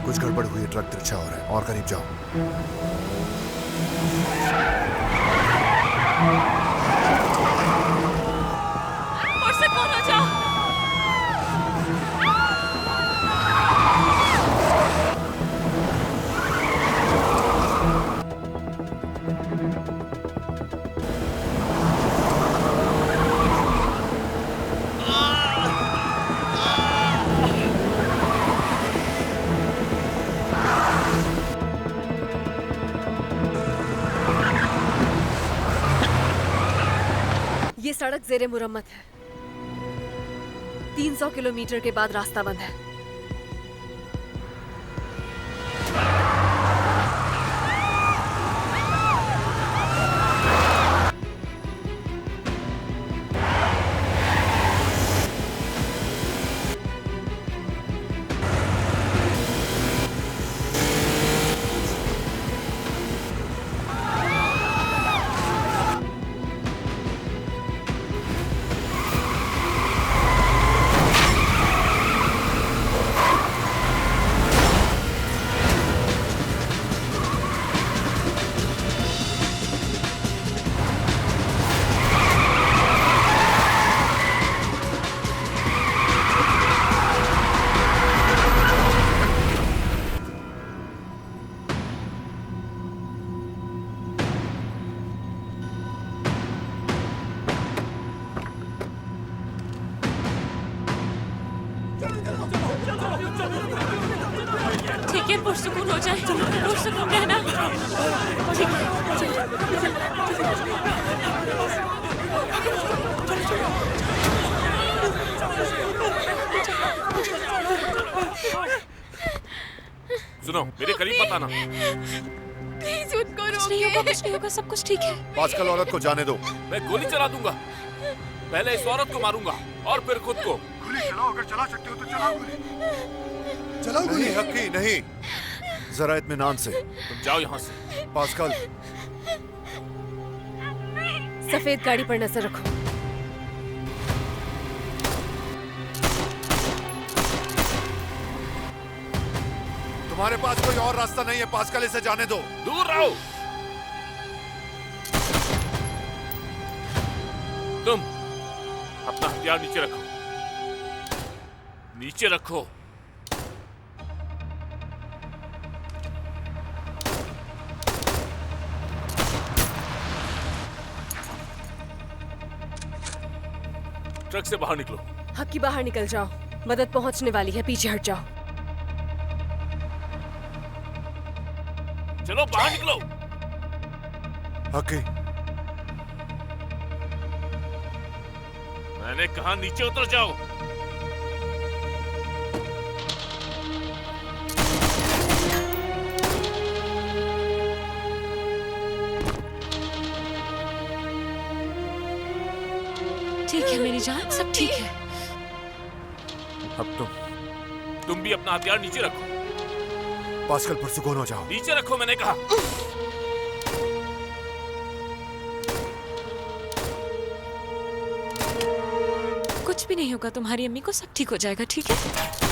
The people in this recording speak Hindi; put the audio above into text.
कुछ गड़बड़ हुई है, ट्रक तिरछा हो रहा है। और करीब जाओ। पुरसकून हो जाओ। ये सड़क जेरे मुरम्मत है। 300 किलोमीटर के बाद रास्ता बंद है। ठीक है, पुरसकून हो जाए। पुरसकून रहना। ठीक है। सुनो, मेरे करीब मत आना। प्लीज उनको रोकिए। कुछ नहीं होगा, सब कुछ ठीक है। पास्कल, औरत को जाने दो। मैं गोली चला दूंगा। पहले इस औरत को मारूंगा और फिर खुद को। गोली चलाओ, अगर चला सकते हो तो चलाओ गोली। चलाओ गोली। नहीं हक्की, नहीं। जरा इत्मीनान से। तुम जाओ यहाँ से। पास्कल, सफेद गाड़ी पर नजर रखो। तुम्हारे पास कोई और रास्ता नहीं है पास्कल, इसे जाने दो। दूर रहो। तुम अपना हथियार नीचे रखो। नीचे रखो। ट्रक से बाहर निकलो। हक्की, बाहर निकल जाओ। मदद पहुंचने वाली है, पीछे हट जाओ। चलो बाहर निकलो। हक्की, मैंने कहा नीचे उतर जाओ। ठीक है मेरी जान, सब ठीक है। अब तुम भी अपना हथियार नीचे रखो। पास्कल, पुरसुकून हो जाओ। नीचे रखो, मैंने कहा। कुछ भी नहीं होगा तुम्हारी अम्मी को, सब ठीक हो जाएगा। ठीक है।